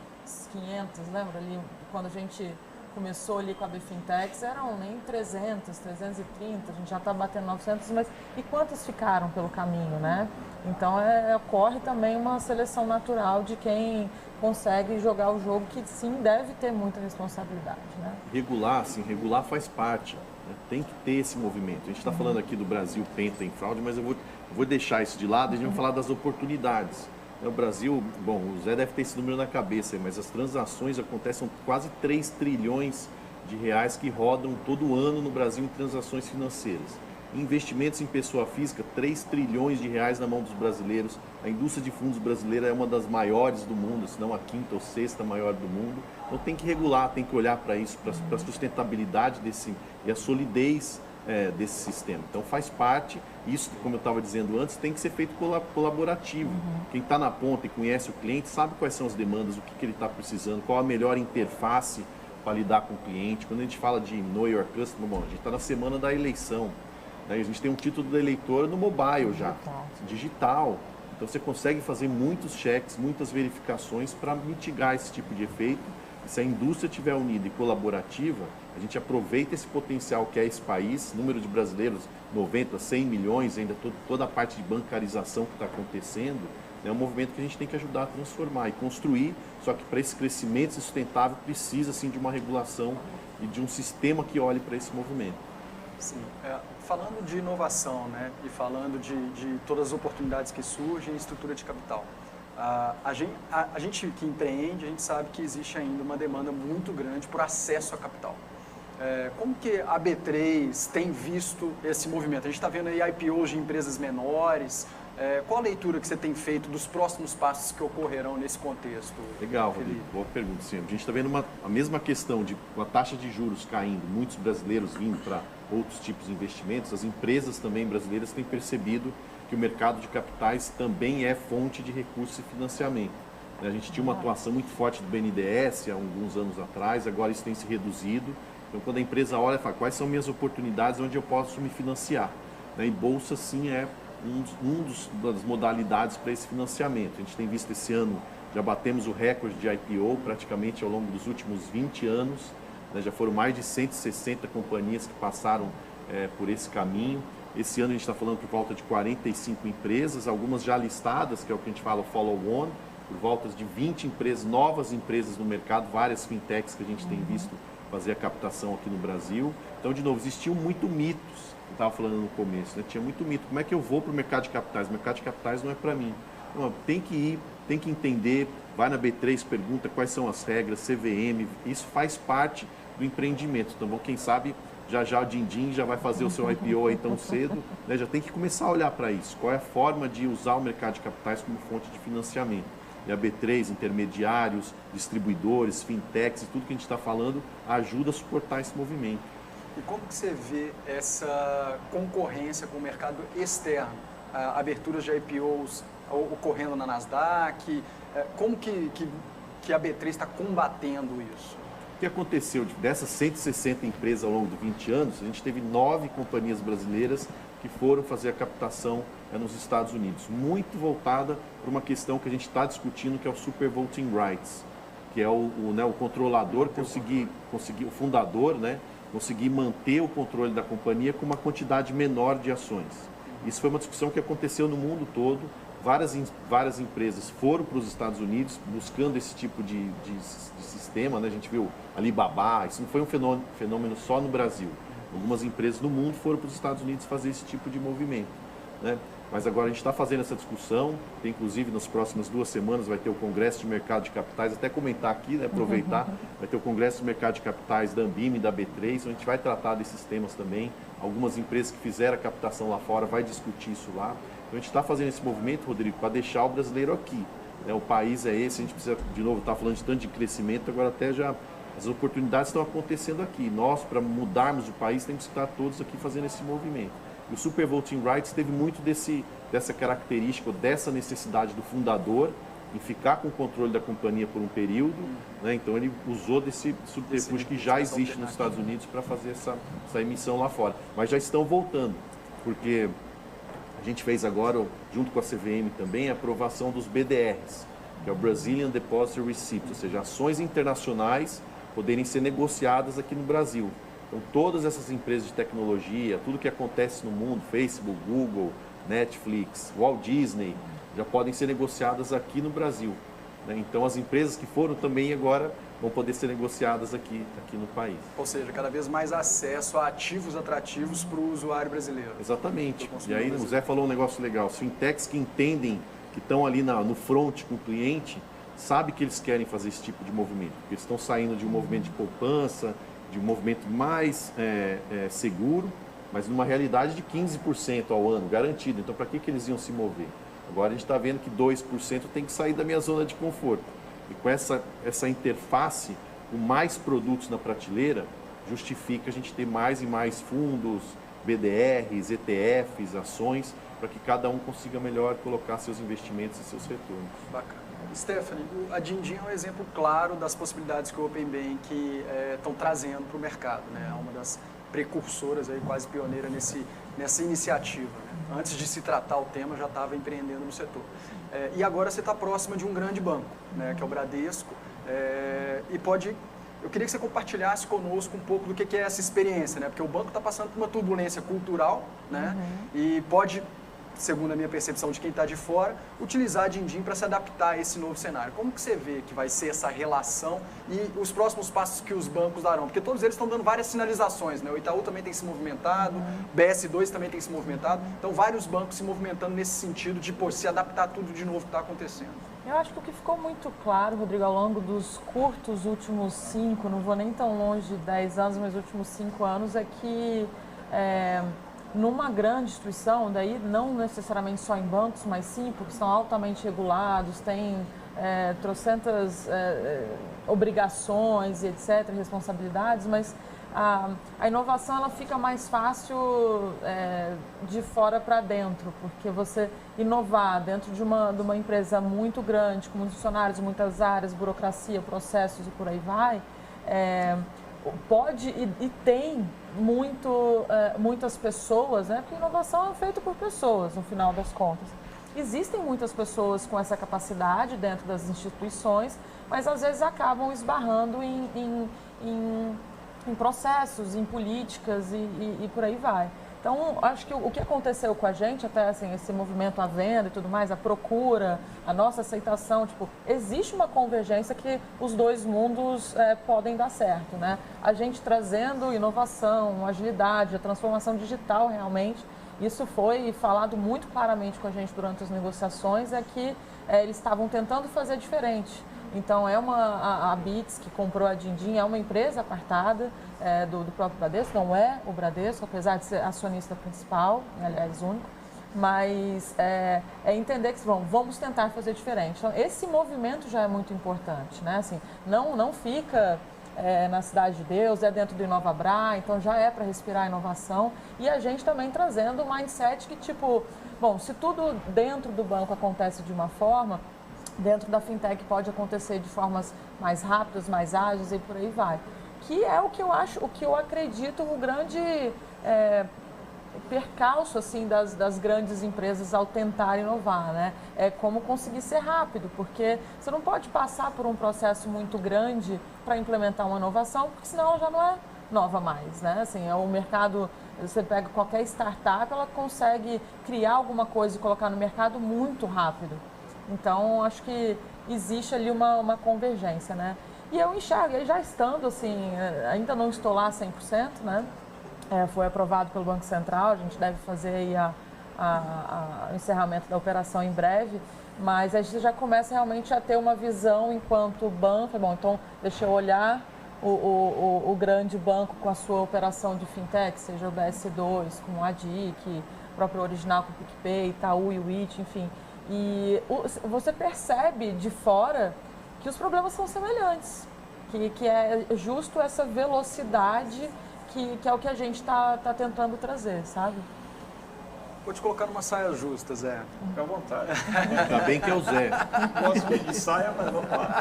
500, lembra ali, quando a gente começou ali com a B-Fintechs, eram nem 300, 330, a gente já está batendo 900, mas e quantas ficaram pelo caminho, né? Então, ocorre também uma seleção natural de quem consegue jogar o jogo, que sim, deve ter muita responsabilidade, né? Regular faz parte, né? Tem que ter esse movimento. A gente está falando aqui do Brasil penta em fraude, mas eu vou deixar isso de lado e a gente vai falar das oportunidades. No Brasil, bom, o Zé deve ter esse número na cabeça, mas as transações acontecem quase 3 trilhões de reais que rodam todo ano no Brasil em transações financeiras. Investimentos em pessoa física, 3 trilhões de reais na mão dos brasileiros. A indústria de fundos brasileira é uma das maiores do mundo, se não a 5ª ou 6ª maior do mundo. Então tem que regular, tem que olhar para isso, para a sustentabilidade e a solidez desse sistema. Então faz parte, isso, como eu estava dizendo antes, tem que ser feito colaborativo. Quem está na ponta e conhece o cliente sabe quais são as demandas, o que ele está precisando, qual a melhor interface para lidar com o cliente. Quando a gente fala de Know Your Customer, bom, a gente está na semana da eleição. A gente tem um título da eleitora no mobile já, digital. Então você consegue fazer muitos cheques, muitas verificações para mitigar esse tipo de efeito. E se a indústria estiver unida e colaborativa, a gente aproveita esse potencial que é esse país, número de brasileiros, 90, 100 milhões, ainda toda a parte de bancarização que está acontecendo, é um movimento que a gente tem que ajudar a transformar e construir, só que para esse crescimento sustentável precisa sim de uma regulação e de um sistema que olhe para esse movimento. Sim, falando de inovação, né, e falando de todas as oportunidades que surgem em estrutura de capital, a gente que empreende, a gente sabe que existe ainda uma demanda muito grande por acesso a capital. Como que a B3 tem visto esse movimento? A gente está vendo aí IPOs de empresas menores. Qual a leitura que você tem feito dos próximos passos que ocorrerão nesse contexto? Legal, Rodrigo. Boa pergunta, sim. A gente está vendo a mesma questão de a taxa de juros caindo, muitos brasileiros vindo para outros tipos de investimentos. As empresas também brasileiras têm percebido que o mercado de capitais também é fonte de recursos e financiamento. A gente tinha uma atuação muito forte do BNDES há alguns anos atrás, agora isso tem se reduzido. Então, quando a empresa olha e fala, quais são minhas oportunidades onde eu posso me financiar? E bolsa, sim, é das modalidades para esse financiamento. A gente tem visto esse ano, já batemos o recorde de IPO praticamente ao longo dos últimos 20 anos. Já foram mais de 160 companhias que passaram por esse caminho. Esse ano a gente está falando por volta de 45 empresas, algumas já listadas, que é o que a gente fala follow-on, por volta de 20 empresas, novas empresas no mercado, várias fintechs que a gente tem visto fazer a captação aqui no Brasil. Então, de novo, existiam muito mitos. Eu estava falando no começo, né? Tinha muito mito. Como é que eu vou para o mercado de capitais? O mercado de capitais não é para mim. Não, tem que ir, tem que entender, vai na B3, pergunta quais são as regras, CVM, isso faz parte do empreendimento. Então, quem sabe, já o Dindim já vai fazer o seu IPO aí tão cedo, né? Já tem que começar a olhar para isso. Qual é a forma de usar o mercado de capitais como fonte de financiamento? E a B3, intermediários, distribuidores, fintechs e tudo que a gente está falando ajuda a suportar esse movimento. E como que você vê essa concorrência com o mercado externo? Aberturas de IPOs ocorrendo na Nasdaq? Como que a B3 está combatendo isso? O que aconteceu? Dessas 160 empresas ao longo de 20 anos, a gente teve 9 companhias brasileiras que foram fazer a captação nos Estados Unidos. Muito voltada para uma questão que a gente está discutindo, que é o Super Voting Rights, que é o controlador conseguir, o fundador, né? Conseguir manter o controle da companhia com uma quantidade menor de ações. Isso foi uma discussão que aconteceu no mundo todo. Várias empresas foram para os Estados Unidos buscando esse tipo de sistema, né? A gente viu Alibaba, isso não foi um fenômeno só no Brasil. Algumas empresas no mundo foram para os Estados Unidos fazer esse tipo de movimento, né? Mas agora a gente está fazendo essa discussão, tem, inclusive nas próximas 2 semanas vai ter o Congresso de Mercado de Capitais, até comentar aqui, né, aproveitar, vai ter o Congresso de Mercado de Capitais da Ambima e da B3, onde a gente vai tratar desses temas também. Algumas empresas que fizeram a captação lá fora vai discutir isso lá. Então a gente está fazendo esse movimento, Rodrigo, para deixar o brasileiro aqui, né? O país é esse, a gente precisa, de novo, estar falando de tanto de crescimento, agora até já as oportunidades estão acontecendo aqui. Nós, para mudarmos o país, temos que estar todos aqui fazendo esse movimento. E o Super Voting Rights teve muito dessa característica, dessa necessidade do fundador em ficar com o controle da companhia por um período, né? Então ele usou desse subterfúgio que já existe nos Estados Unidos para fazer essa emissão lá fora. Mas já estão voltando, porque a gente fez agora, junto com a CVM também, a aprovação dos BDRs, que é o Brazilian Depository Receipts, ou seja, ações internacionais poderem ser negociadas aqui no Brasil. Então, todas essas empresas de tecnologia, tudo que acontece no mundo, Facebook, Google, Netflix, Walt Disney, já podem ser negociadas aqui no Brasil, né? Então, as empresas que foram também agora vão poder ser negociadas aqui no país. Ou seja, cada vez mais acesso a ativos atrativos para o usuário brasileiro. Exatamente. E aí o Zé falou um negócio legal. Os fintechs que entendem, que estão ali no front com o cliente, sabem que eles querem fazer esse tipo de movimento. Porque eles estão saindo de um movimento de poupança, de um movimento mais seguro, mas numa realidade de 15% ao ano, garantido. Então, para que eles iam se mover? Agora a gente está vendo que 2% tem que sair da minha zona de conforto. E com essa interface, com mais produtos na prateleira, justifica a gente ter mais e mais fundos, BDRs, ETFs, ações, para que cada um consiga melhor colocar seus investimentos e seus retornos. Bacana. Stephanie, a Dindin é um exemplo claro das possibilidades que o Open Bank estão trazendo para o mercado, né? É uma das precursoras, aí, quase pioneira nessa iniciativa, né? Antes de se tratar o tema, já estava empreendendo no setor. E agora você está próxima de um grande banco, né? Que é o Bradesco, eu queria que você compartilhasse conosco um pouco do que é essa experiência, né? Porque o banco está passando por uma turbulência cultural, né? E pode, segundo a minha percepção de quem está de fora, utilizar a Dindin para se adaptar a esse novo cenário. Como que você vê que vai ser essa relação e os próximos passos que os bancos darão? Porque todos eles estão dando várias sinalizações, né? O Itaú também tem se movimentado, o BS2 também tem se movimentado, então vários bancos se movimentando nesse sentido de se adaptar a tudo de novo que está acontecendo. Eu acho que o que ficou muito claro, Rodrigo, ao longo dos curtos últimos 5, não vou nem tão longe de 10 anos, mas últimos 5 anos, é que numa grande instituição, daí não necessariamente só em bancos, mas sim porque são altamente regulados, têm trocentas obrigações e etc., responsabilidades, mas a inovação ela fica mais fácil de fora para dentro, porque você inovar dentro de uma empresa muito grande, com muitos funcionários, muitas áreas, burocracia, processos e por aí vai, pode e tem muitas pessoas, né? Porque inovação é feita por pessoas, no final das contas. Existem muitas pessoas com essa capacidade dentro das instituições, mas às vezes acabam esbarrando em processos, em políticas e por aí vai. Então, acho que o que aconteceu com a gente, até assim, esse movimento à venda e tudo mais, a procura, a nossa aceitação, existe uma convergência que os dois mundos podem dar certo, né? A gente trazendo inovação, agilidade, a transformação digital realmente, isso foi falado muito claramente com a gente durante as negociações, é que eles estavam tentando fazer diferente. Então, a Bits, que comprou a Dindin, é uma empresa apartada do próprio Bradesco, não é o Bradesco, apesar de ser acionista principal, aliás, único, mas entender que vamos tentar fazer diferente. Então, esse movimento já é muito importante, né? Assim, não fica na Cidade de Deus, dentro do InovaBra, então já é para respirar a inovação. E a gente também trazendo o mindset que, se tudo dentro do banco acontece de uma forma, dentro da fintech pode acontecer de formas mais rápidas, mais ágeis e por aí vai. Que é o que eu acredito o grande percalço assim, das grandes empresas ao tentar inovar, né? É como conseguir ser rápido, porque você não pode passar por um processo muito grande para implementar uma inovação, porque senão ela já não é nova mais, né? Assim, o mercado, você pega qualquer startup, ela consegue criar alguma coisa e colocar no mercado muito rápido. Então, acho que existe ali uma convergência, né? E eu enxergo, já estando assim, ainda não estou lá 100%, né? Foi aprovado pelo Banco Central, a gente deve fazer aí o encerramento da operação em breve, mas a gente já começa realmente a ter uma visão enquanto banco. Bom, então deixa eu olhar o grande banco com a sua operação de fintech, seja o BS2, com o ADIC, o próprio Original com o PicPay, Itaú e o IT, enfim. E você percebe de fora que os problemas são semelhantes, que é justo essa velocidade que é o que a gente está tentando trazer, sabe? Vou te colocar numa saia justa, Zé. Fica à vontade. Ainda bem que é o Zé. Gosto de saia, mas vamos lá.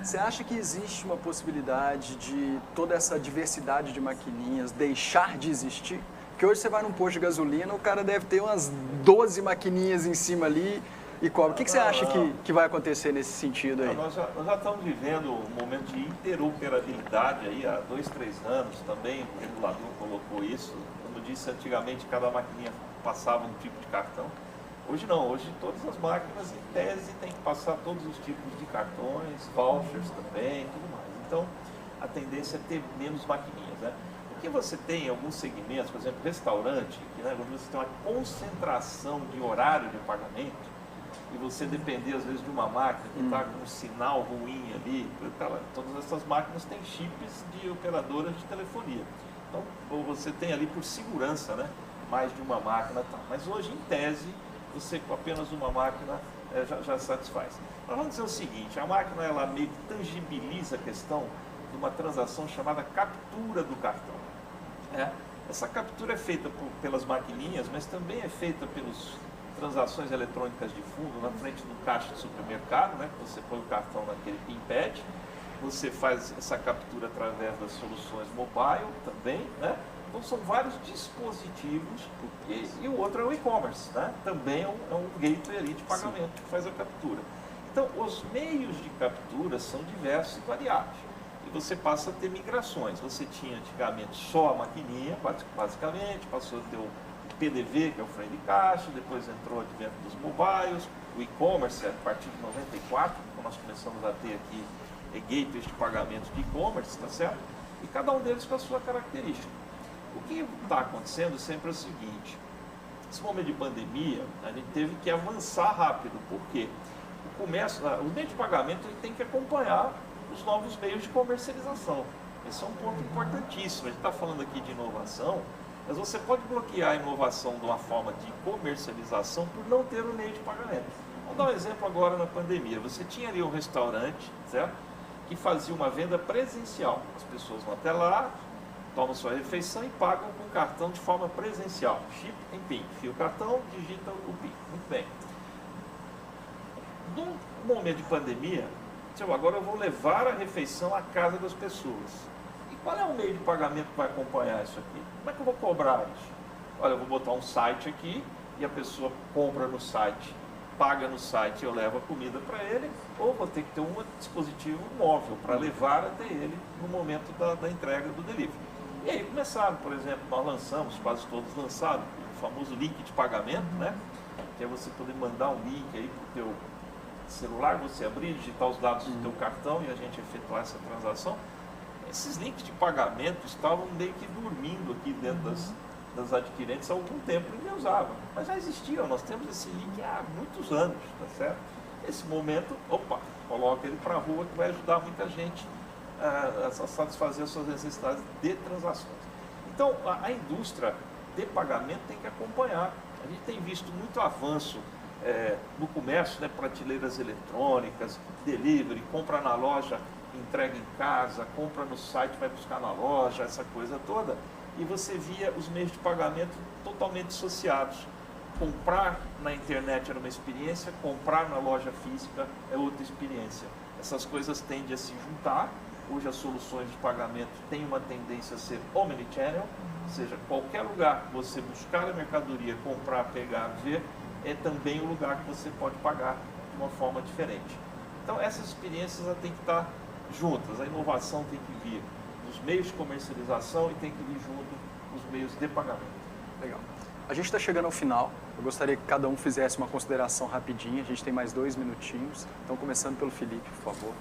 Você acha que existe uma possibilidade de toda essa diversidade de maquininhas deixar de existir? Porque hoje você vai num posto de gasolina, o cara deve ter umas 12 maquininhas em cima ali e cobra. O que você acha que vai acontecer nesse sentido aí? Nós já estamos vivendo um momento de interoperabilidade aí há 2, 3 anos também, o regulador colocou isso. Como disse, antigamente cada maquininha passava um tipo de cartão. Hoje não, hoje todas as máquinas em tese têm que passar todos os tipos de cartões, vouchers também, tudo mais. Então a tendência é ter menos maquininhas, né? Porque você tem alguns segmentos, por exemplo, restaurante, que né, quando você tem uma concentração de horário de pagamento, e você depender às vezes de uma máquina que está com um sinal ruim ali, todas essas máquinas têm chips de operadoras de telefonia. Então, você tem ali por segurança, né, mais de uma máquina. Tá. Mas hoje, em tese, você com apenas uma máquina já satisfaz. Mas vamos dizer o seguinte, a máquina ela meio que tangibiliza a questão de uma transação chamada captura do cartão. Essa captura é feita pelas maquininhas, mas também é feita pelas transações eletrônicas de fundo na frente do caixa de supermercado, né? Você põe o cartão naquele PIN pad, você faz essa captura através das soluções mobile também, né? Então são vários dispositivos e o outro é o e-commerce, né? Também é um gateway ali de pagamento que faz a captura. Então os meios de captura são diversos e variados. E você passa a ter migrações. Você tinha antigamente só a maquininha, basicamente, passou a ter o PDV, que é o freio de caixa, depois entrou o advento dos mobiles, o e-commerce a partir de 94, quando nós começamos a ter aqui gateways de pagamento de e-commerce, tá certo? E cada um deles com a sua característica. O que está acontecendo sempre é o seguinte, nesse momento de pandemia, a gente teve que avançar rápido, porque o meio de pagamento ele tem que acompanhar os novos meios de comercialização. Esse é um ponto importantíssimo. A gente está falando aqui de inovação, mas você pode bloquear a inovação de uma forma de comercialização por não ter o meio de pagamento. Vamos dar um exemplo agora na pandemia. Você tinha ali um restaurante, certo? Que fazia uma venda presencial. As pessoas vão até lá, tomam sua refeição e pagam com cartão de forma presencial. Chip em PIN. Enfia o cartão, digita o PIN. Muito bem. No momento de pandemia, agora eu vou levar a refeição à casa das pessoas. E qual é o meio de pagamento que vai acompanhar isso aqui? Como é que eu vou cobrar isso? Olha, eu vou botar um site aqui e a pessoa compra no site, paga no site e eu levo a comida para ele, ou vou ter que ter um dispositivo móvel para levar até ele no momento da entrega do delivery. E aí começaram, por exemplo, nós lançamos, quase todos lançaram, o famoso link de pagamento, né? Que é você poder mandar um link aí para o teu celular, você abrir, digitar os dados do teu cartão e a gente efetuar essa transação. Esses links de pagamento estavam meio que dormindo aqui dentro das adquirentes há algum tempo, ninguém usava, mas já existiam, nós temos esse link há muitos anos, tá certo? Nesse momento, coloca ele para a rua que vai ajudar muita gente a satisfazer as suas necessidades de transações. Então, a indústria de pagamento tem que acompanhar. A gente tem visto muito avanço no comércio, né, prateleiras eletrônicas, delivery, compra na loja, entrega em casa, compra no site, vai buscar na loja, essa coisa toda. E você via os meios de pagamento totalmente dissociados. Comprar na internet era uma experiência, comprar na loja física é outra experiência. Essas coisas tendem a se juntar. Hoje as soluções de pagamento têm uma tendência a ser omnichannel, ou seja, qualquer lugar que você buscar a mercadoria, comprar, pegar, ver, é também um lugar que você pode pagar de uma forma diferente. Então essas experiências têm que estar juntas, a inovação tem que vir dos meios de comercialização e tem que vir junto os meios de pagamento. Legal. A gente está chegando ao final, eu gostaria que cada um fizesse uma consideração rapidinha, a gente tem mais 2 minutinhos, então começando pelo Felipe, por favor.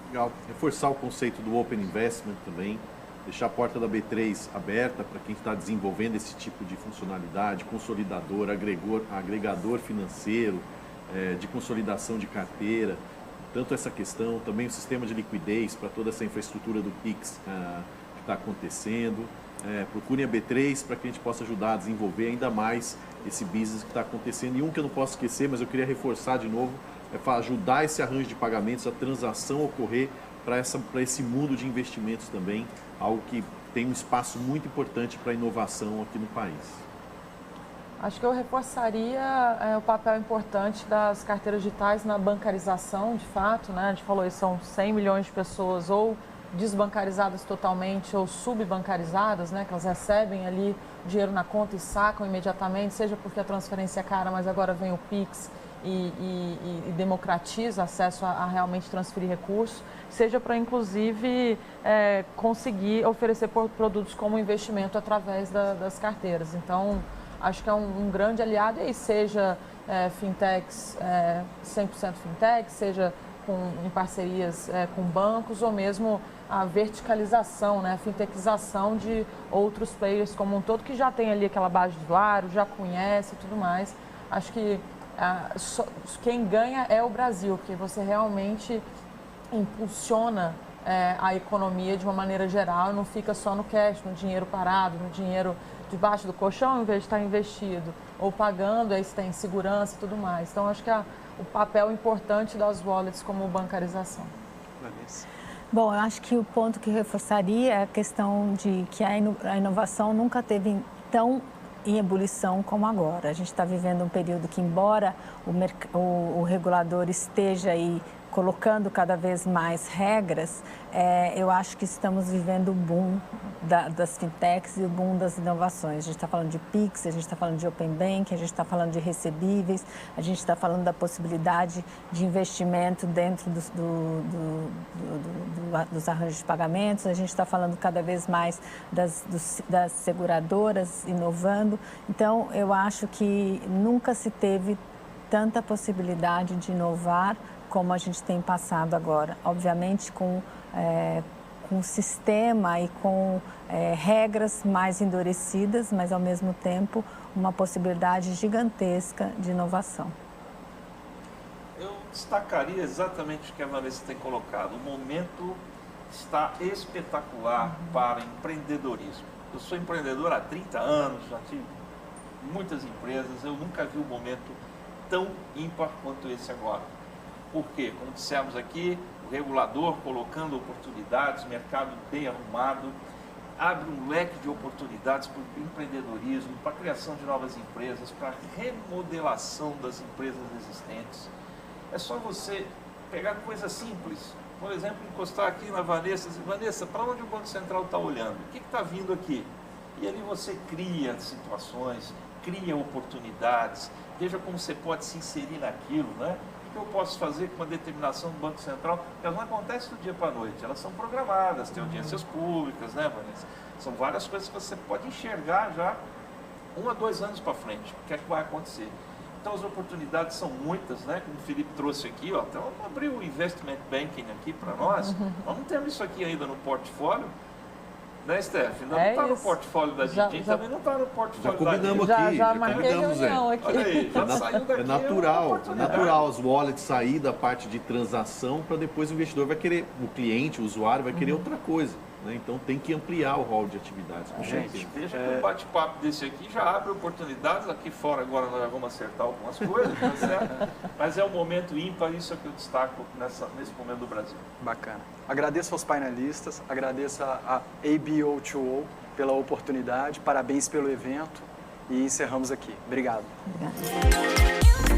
Legal, reforçar o conceito do Open Investment também, deixar a porta da B3 aberta para quem está desenvolvendo esse tipo de funcionalidade, consolidador, agregador financeiro, de consolidação de carteira, tanto essa questão, também o sistema de liquidez para toda essa infraestrutura do Pix que está acontecendo. Procurem a B3 para que a gente possa ajudar a desenvolver ainda mais esse business que está acontecendo. E um que eu não posso esquecer, mas eu queria reforçar de novo, é ajudar esse arranjo de pagamentos, a transação ocorrer para esse mundo de investimentos também, algo que tem um espaço muito importante para a inovação aqui no país. Acho que eu reforçaria o papel importante das carteiras digitais na bancarização, de fato, né? A gente falou isso, são 100 milhões de pessoas ou desbancarizadas totalmente ou subbancarizadas, né? Que elas recebem ali dinheiro na conta e sacam imediatamente, seja porque a transferência é cara, mas agora vem o Pix e democratiza o acesso a realmente transferir recursos, seja para, inclusive, conseguir oferecer produtos como investimento através das carteiras. Então, acho que é um grande aliado, e aí seja fintechs, 100% fintech, seja em parcerias com bancos, ou mesmo a verticalização, né, a fintechização de outros players como um todo, que já tem ali aquela base de usuário, já conhece e tudo mais. Acho que quem ganha é o Brasil, porque você realmente impulsiona a economia de uma maneira geral e não fica só no cash, no dinheiro parado, no dinheiro debaixo do colchão, em vez de estar investido ou pagando, aí você tem segurança e tudo mais. Então, acho que o papel importante das wallets como bancarização. Bom, eu acho que o ponto que reforçaria é a questão de que a inovação nunca teve tão em ebulição como agora. A gente está vivendo um período que, embora o regulador esteja aí colocando cada vez mais regras, eu acho que estamos vivendo o boom das fintechs e o boom das inovações. A gente está falando de Pix, a gente está falando de Open Bank, a gente está falando de recebíveis, a gente está falando da possibilidade de investimento dentro dos arranjos de pagamentos, a gente está falando cada vez mais das seguradoras inovando. Então, eu acho que nunca se teve tanta possibilidade de inovar como a gente tem passado agora. Obviamente, com sistema e com regras mais endurecidas, mas, ao mesmo tempo, uma possibilidade gigantesca de inovação. Eu destacaria exatamente o que a Vanessa tem colocado. O momento está espetacular para empreendedorismo. Eu sou empreendedor há 30 anos, já tive muitas empresas, eu nunca vi um momento tão ímpar quanto esse agora. Por quê? Como dissemos aqui, o regulador colocando oportunidades, mercado bem arrumado, abre um leque de oportunidades para o empreendedorismo, para a criação de novas empresas, para a remodelação das empresas existentes. É só você pegar coisas simples, por exemplo, encostar aqui na Vanessa e dizer, Vanessa, para onde o Banco Central está olhando? O que está vindo aqui? E ali você cria situações, cria oportunidades, veja como você pode se inserir naquilo, né? O que eu posso fazer com uma determinação do Banco Central? Elas não acontecem do dia para a noite, elas são programadas, tem audiências públicas, né, Vanessa? São várias coisas que você pode enxergar já 1 a 2 anos para frente, o que é que vai acontecer. Então as oportunidades são muitas, né? Como o Felipe trouxe aqui, ó, então abriu o Investment Banking aqui para nós, nós não temos isso aqui ainda no portfólio, né, Steph? Ainda não está no portfólio da Dindin, também não está no portfólio da combinamos Dindin. aqui, Já marquei reunião aqui. Olha aí, já saiu daqui. É natural as wallets sair da parte de transação para depois o investidor vai querer, o cliente, o usuário vai querer outra coisa. Né? Então tem que ampliar o rol de atividades. Gente, veja que um bate-papo desse aqui já abre oportunidades. Aqui fora agora nós já vamos acertar algumas coisas, tá certo? Mas é um momento ímpar, isso é que eu destaco nesse momento do Brasil. Bacana. Agradeço aos painelistas, agradeço a ABO2O pela oportunidade, parabéns pelo evento e encerramos aqui. Obrigado. Obrigada.